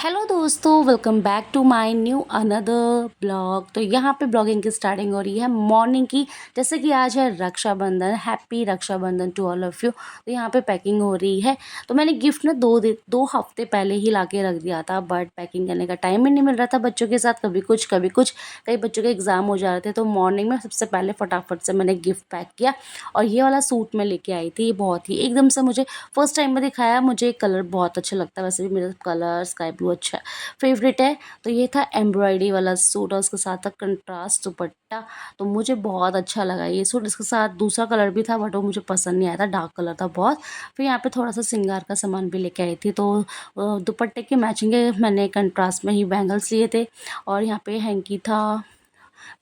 Hello दोस्तों, welcome back to my new another blog. तो यहाँ पे ब्लॉगिंग की स्टार्टिंग हो रही है मॉर्निंग की। जैसे कि आज है Rakshabandhan, happy Rakshabandhan to all of you. तो यहाँ पे पैकिंग हो रही है। तो मैंने गिफ्ट ना 2 हफ्ते पहले ही ला के रख दिया था, बट पैकिंग करने का टाइम ही नहीं मिल रहा था बच्चों के साथ। कभी कुछ कभी कुछ, कई बच्चों के एग्जाम हो जा रहे थे। तो मॉर्निंग में सबसे पहले फटाफट से मैंने गिफ्ट पैक किया। और ये वाला सूट मैं लेके आई थी। ये बहुत ही एकदम से मुझे फर्स्ट टाइम में दिखाया। मुझे कलर बहुत अच्छा लगता है, वैसे भी मेरा कलर स्काई ब्लू अच्छा फेवरेट है। तो ये था एम्ब्रॉयडरी वाला सूट और उसके साथ था कंट्रास्ट दुपट्टा। तो मुझे बहुत अच्छा लगा ये सूट। इसके साथ दूसरा कलर भी था, बट वो मुझे पसंद नहीं आया था, डार्क कलर था बहुत। फिर यहाँ पे थोड़ा सा श्रृंगार का सामान भी लेके आई थी। तो दुपट्टे के मैचिंग के मैंने कंट्रास्ट में ही बैंगल्स लिए थे। और यहाँ पे हैंकी था,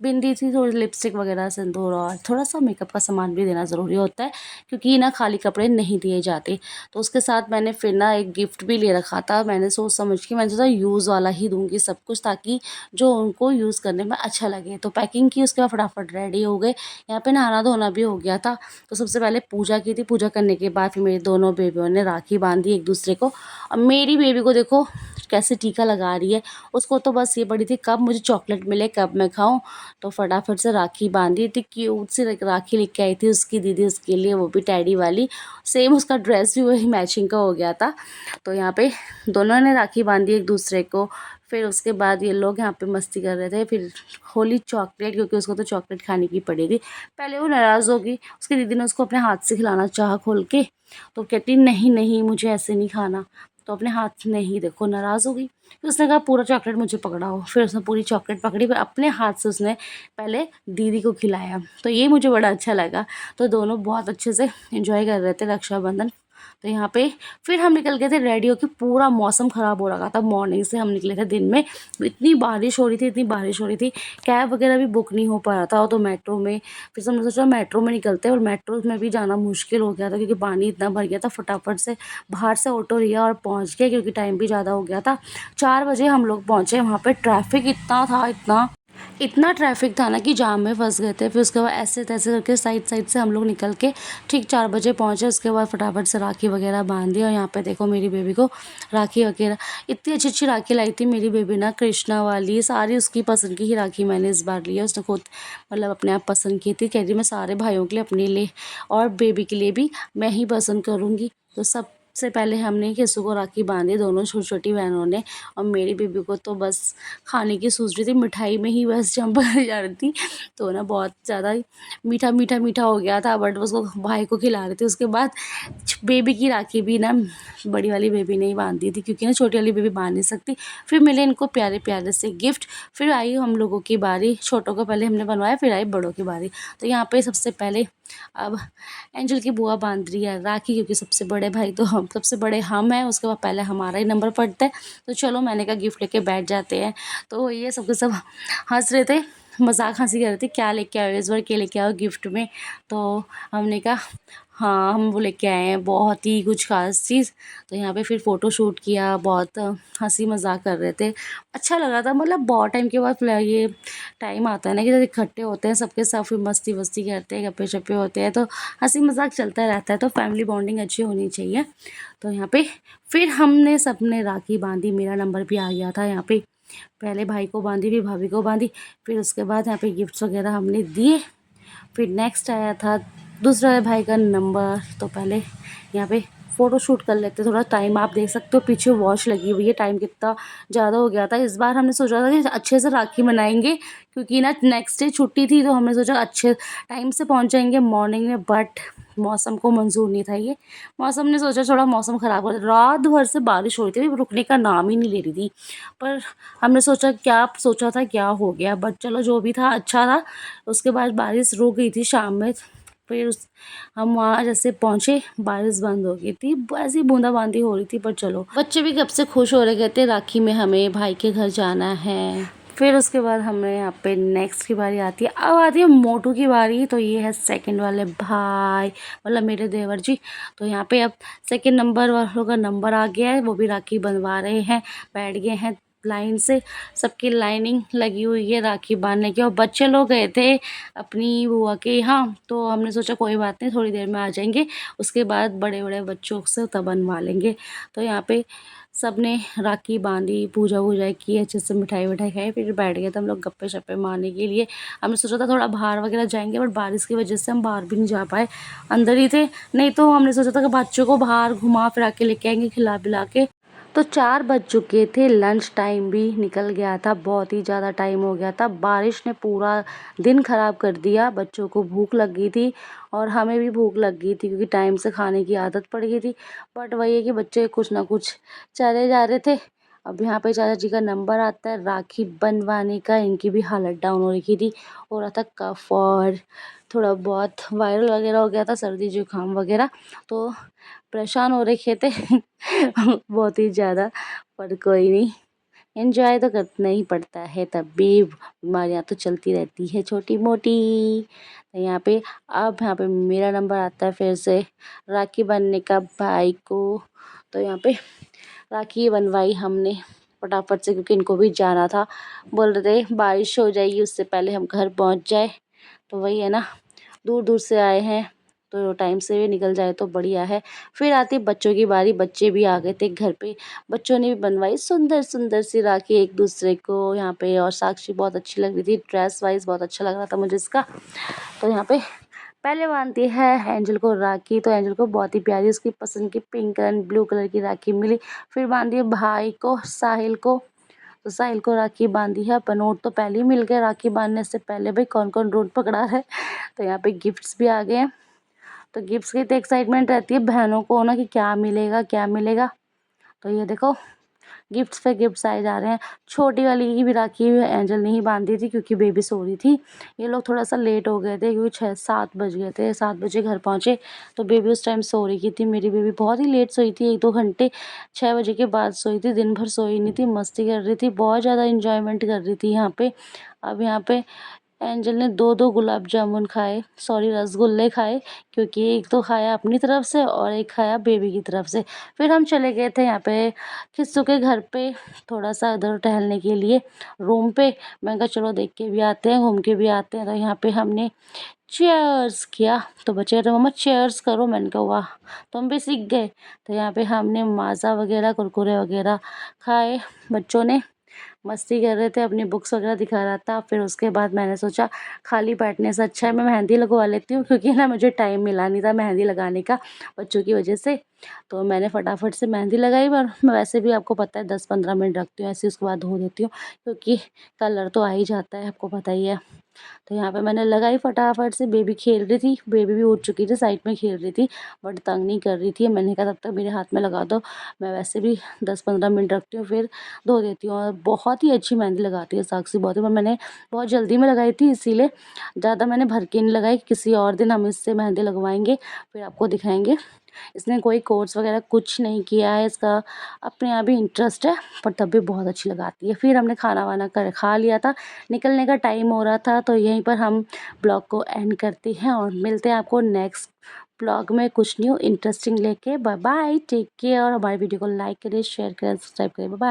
बिंदी थी, थोड़ी लिपस्टिक वगैरह, सिंदूर और थोड़ा सा मेकअप का सामान भी देना ज़रूरी होता है, क्योंकि ना खाली कपड़े नहीं दिए जाते। तो उसके साथ मैंने फिर ना एक गिफ्ट भी ले रखा था। मैंने सोच समझ के मैंने सोचा यूज़ वाला ही दूंगी सब कुछ, ताकि जो उनको यूज़ करने में अच्छा लगे। तो पैकिंग की, उसके बाद फटाफट रेडी हो गए। यहाँ पे नहाना धोना भी हो गया था। तो सबसे पहले पूजा की थी। पूजा करने के बाद फिर मेरे दोनों बेबियों ने राखी बांधी एक दूसरे को। अब मेरी बेबी को देखो कैसे टीका लगा रही है। उसको तो बस ये पड़ी थी कब मुझे चॉकलेट मिले, कब मैं खाऊं। तो फटाफट से राखी बांधी थी। क्यूट सी राखी लेके आई थी उसकी दीदी उसके लिए, वो भी टैडी वाली। सेम उसका ड्रेस भी वही मैचिंग का हो गया था। तो यहाँ पे दोनों ने राखी बांधी एक दूसरे को। फिर उसके बाद ये लोग यहाँ पे मस्ती कर रहे थे। फिर होली चॉकलेट, क्योंकि उसको तो चॉकलेट खाने की पड़ेगी। पहले वो नाराज़ होगी, उसकी दीदी ने उसको अपने हाथ से खिलाना चाहा खोल के। तो कहती नहीं नहीं, मुझे ऐसे नहीं खाना। तो अपने हाथ में ही देखो नाराज़ हो गई। फिर उसने कहा पूरा चॉकलेट मुझे पकड़ाओ। फिर उसने पूरी चॉकलेट पकड़ी, फिर अपने हाथ से उसने पहले दीदी को खिलाया। तो ये मुझे बड़ा अच्छा लगा। तो दोनों बहुत अच्छे से एंजॉय कर रहे थे रक्षाबंधन। तो यहाँ पे फिर हम निकल गए थे रेडी होके। पूरा मौसम ख़राब हो रखा था, मॉर्निंग से हम निकले थे दिन में। इतनी बारिश हो रही थी, इतनी बारिश हो रही थी, कैब वगैरह भी बुक नहीं हो पा रहा था। तो मेट्रो में फिर हमने सोचा मेट्रो में निकलते हैं। और मेट्रो में भी जाना मुश्किल हो गया था, क्योंकि पानी इतना भर गया था। फटाफट से बाहर से ऑटो लिया और पहुँच गए, क्योंकि टाइम भी ज़्यादा हो गया था। 4 बजे हम लोग पहुँचे। वहाँ पे ट्रैफिक इतना था, इतना इतना ट्रैफिक था ना कि जाम में फंस गए थे। फिर उसके बाद ऐसे तैसे करके साइड साइड से हम लोग निकल के ठीक 4 बजे पहुँचे। उसके बाद फटाफट से राखी वगैरह बांध दी। और यहाँ पे देखो मेरी बेबी को राखी वगैरह, इतनी अच्छी अच्छी राखी लाई थी मेरी बेबी ना, कृष्णा वाली सारी उसकी पसंद की ही राखी मैंने इस बार ली है। उसने खुद मतलब अपने आप पसंद की थी। कह रही मैं सारे भाइयों के लिए, अपने लिए और बेबी के लिए भी मैं ही पसंद करूँगी। तो सबसे पहले हमने किसू को राखी बांधी, दोनों छोटी छोटी बहनों ने। और मेरी बेबी को तो बस खाने की सोच रही थी, मिठाई में ही बस जंप कर जा रही थी। तो ना बहुत ज़्यादा ही मीठा मीठा मीठा हो गया था, बट उसको भाई को खिला रही थी। उसके बाद बेबी की राखी भी ना बड़ी वाली बेबी ने ही बांध दी थी, क्योंकि ना छोटी वाली बेबी बांध नहीं सकती। फिर मिले इनको प्यारे प्यारे से गिफ्ट। फिर आई हम लोगों की बारी, छोटों को पहले हमने बनवाया, फिर आई बड़ों की बारी। तो यहाँ पे सबसे पहले अब एंजल की बुआ बांध रही है राखी, क्योंकि सबसे बड़े भाई तो हम, सबसे बड़े हम हैं। उसके बाद पहले हमारा ही नंबर पड़ता है। तो चलो मैंने कहा गिफ्ट लेके बैठ जाते हैं। तो ये सब के सब हंस रहे थे, मजाक हंसी कर रहे थे, क्या लेके आओ इस बार, क्या लेके आओ गिफ्ट में। तो हमने कहा हाँ हम वो लेके आए हैं बहुत ही कुछ खास चीज़। तो यहाँ पे फिर फ़ोटो शूट किया, बहुत हंसी मजाक कर रहे थे। अच्छा लगा था, मतलब बहुत टाइम के बाद ये टाइम आता है ना कि जब इकट्ठे होते हैं सबके साथ, फिर मस्ती वस्ती करते हैं, गप्पे शप्पे होते हैं, तो हंसी मजाक चलता रहता है। तो फैमिली बॉन्डिंग अच्छी होनी चाहिए। तो यहाँ पे फिर हमने सबने राखी बांधी। मेरा नंबर भी आ गया था यहाँ पे। पहले भाई को बांधी, फिर भाभी को बांधी। फिर उसके बाद यहाँ पे गिफ्ट्स वगैरह हमने दिए। फिर नेक्स्ट आया था दूसरा भाई का नंबर। तो पहले यहाँ पे फ़ोटो शूट कर लेते। थोड़ा टाइम आप देख सकते हो, पीछे वॉच लगी हुई है, टाइम कितना ज़्यादा हो गया था। इस बार हमने सोचा था कि अच्छे से राखी मनाएंगे, क्योंकि ना नेक्स्ट डे छुट्टी थी। तो हमने सोचा अच्छे टाइम से पहुँच जाएंगे मॉर्निंग में, बट मौसम को मंजूर नहीं था ये। मौसम ने सोचा थोड़ा मौसम ख़राब हो रहा, रात भर से बारिश हो रही थी, रुकने का नाम ही नहीं ले रही थी। पर हमने सोचा क्या सोचा था क्या हो गया, बट चलो जो भी था अच्छा था। उसके बाद बारिश रुक गई थी शाम में। फिर हम वहाँ जैसे पहुँचे, बारिश बंद हो गई थी, ऐसी बूंदाबांदी हो रही थी। पर चलो बच्चे भी कब से खुश हो रहे, कहते राखी में हमें भाई के घर जाना है। फिर उसके बाद हमें यहाँ पे नेक्स्ट की बारी आती है, अब आती है मोटू की बारी। तो ये है सेकंड वाले भाई, मतलब मेरे देवर जी। तो यहाँ पे अब सेकंड नंबर वालों का नंबर आ गया है, वो भी राखी बंधवा रहे हैं, बैठ गए हैं लाइन से सबकी लाइनिंग लगी हुई है राखी बांधने की। और बच्चे लोग गए थे अपनी बुआ के यहाँ, तो हमने सोचा कोई बात नहीं, थोड़ी देर में आ जाएंगे, उसके बाद बड़े बड़े बच्चों से तब बनवा लेंगे। तो यहाँ पे सबने राखी बांधी, पूजा वूजा की, अच्छे से मिठाई विठाई खाई, फिर बैठ गए थे हम लोग गप्पे शप्पे मारने के लिए। हमने सोचा था थोड़ा बाहर वगैरह जाएंगे, बट बारिश की वजह से हम बाहर भी नहीं जा पाए, अंदर ही थे। नहीं तो हमने सोचा था कि बच्चों को बाहर घुमा फिरा के लेके आएंगे, खिला पिला के। तो 4 बज चुके थे, लंच टाइम भी निकल गया था, बहुत ही ज़्यादा टाइम हो गया था। बारिश ने पूरा दिन ख़राब कर दिया, बच्चों को भूख लग गई थी और हमें भी भूख लग गई थी क्योंकि टाइम से खाने की आदत पड़ गई थी। बट वही है कि बच्चे कुछ ना कुछ चले जा रहे थे। अब यहाँ पे चाचा जी का नंबर आता है राखी बनवाने का, इनकी भी हालत डाउन हो रखी थी, हो रहा था कफ और थोड़ा बहुत वायरल वगैरह हो गया था, सर्दी जुकाम वगैरह, तो परेशान हो रखे थे बहुत ही ज़्यादा। पर कोई नहीं, एंजॉय तो करना ही पड़ता है, तब भी बीमारियाँ तो चलती रहती है छोटी मोटी। तो यहाँ पे अब यहाँ पे मेरा नंबर आता है फिर से राखी बनने का भाई को। तो यहाँ पे राखी बनवाई हमने फटाफट से क्योंकि इनको भी जाना था, बोल रहे थे बारिश हो जाएगी उससे पहले हम घर पहुँच जाए। तो वही है ना, दूर दूर से आए हैं तो टाइम से भी निकल जाए तो बढ़िया है। फिर आती बच्चों की बारी, बच्चे भी आ गए थे घर पे, बच्चों ने भी बनवाई सुंदर सुंदर सी राखी एक दूसरे को यहाँ पे। और साक्षी बहुत अच्छी लग रही थी, ड्रेस वाइज बहुत अच्छा लग रहा था मुझे इसका। तो यहाँ पे पहले बांधती है एंजल को राखी, तो एंजल को बहुत ही प्यारी उसकी पसंद की पिंक एंड ब्लू कलर की राखी मिली। फिर बांधी है भाई को, साहिल को, तो साहिल को राखी बांधी है। पर नोट तो पहले ही मिल गए राखी बांधने से पहले, भाई कौन कौन रोड पकड़ा है। तो यहाँ पे गिफ्ट्स भी आ गए हैं, तो गिफ्ट्स की तो एक्साइटमेंट रहती है बहनों को ना कि क्या मिलेगा क्या मिलेगा। तो ये देखो गिफ्ट्स पे गिफ्ट्स आए जा रहे हैं। छोटी वाली की भी राखी एंजल ने ही बांधी थी क्योंकि बेबी सो रही थी। ये लोग थोड़ा सा लेट हो गए थे क्योंकि 6-7 बज गए थे, 7 बजे घर पहुँचे, तो बेबी उस टाइम सो रही थी। मेरी बेबी बहुत ही लेट सोई थी, 1-2 घंटे, 6 बजे के बाद सोई थी, दिन भर सोई नहीं थी, मस्ती कर रही थी, बहुत ज़्यादा इंजॉयमेंट कर रही थी यहाँ पे। अब यहाँ पे एंजल ने 2-2 गुलाब जामुन खाए, सॉरी रसगुल्ले खाए, क्योंकि एक तो खाया अपनी तरफ से और एक खाया बेबी की तरफ से। फिर हम चले गए थे यहाँ पे खिस्सू के घर पे, थोड़ा सा इधर टहलने के लिए रूम पे। मैं कहा चलो देख के भी आते हैं, घूम के भी आते हैं। तो यहाँ पे हमने चेयर्स किया, तो बच्चे कहते मम्मा चेयर्स करो, मैंने कहा वाह तुम भी सीख गए। तो यहाँ पे हमने माज़ा वगैरह कुरकुरे वगैरह खाए, बच्चों ने मस्ती कर रहे थे, अपनी बुक्स वगैरह दिखा रहा था। फिर उसके बाद मैंने सोचा खाली बैठने से अच्छा है मैं मेहंदी लगवा लेती हूँ, क्योंकि ना मुझे टाइम मिला नहीं था मेहंदी लगाने का बच्चों की वजह से। तो मैंने फटाफट से मेहंदी लगाई, और मैं वैसे भी आपको पता है 10-15 मिनट रखती हूँ ऐसे, उसके बाद धो देती हूँ क्योंकि कलर तो आ ही जाता है, आपको पता ही है। तो यहाँ पे मैंने लगाई फटाफट से, बेबी खेल रही थी, बेबी भी उठ चुकी थी, साइड में खेल रही थी, बट तंग नहीं कर रही थी। मैंने कहा तब तक मेरे हाथ में लगा दो, मैं वैसे भी 10-15 मिनट रखती हूँ फिर धो देती हूँ। और बहुत ही अच्छी मेहंदी लगाती है साक्षी, बहुत ही, पर मैंने बहुत जल्दी में लगाई थी इसीलिए ज़्यादा मैंने भर के नहीं लगाई। किसी और दिन हम इससे मेहंदी लगवाएंगे, फिर आपको दिखाएंगे। इसने कोई कोर्स वगैरह कुछ नहीं किया है, इसका अपने आप ही इंटरेस्ट है, पर तब भी बहुत अच्छी लगाती है। फिर हमने खाना वाना कर खा लिया था, निकलने का टाइम हो रहा था, तो यहीं पर हम ब्लॉग को एंड करते हैं और मिलते हैं आपको नेक्स्ट ब्लॉग में कुछ न्यू इंटरेस्टिंग लेके। बाय बाय, टेक केयर, और हमारी वीडियो को लाइक करें, शेयर करें, सब्सक्राइब करें। Bye bye.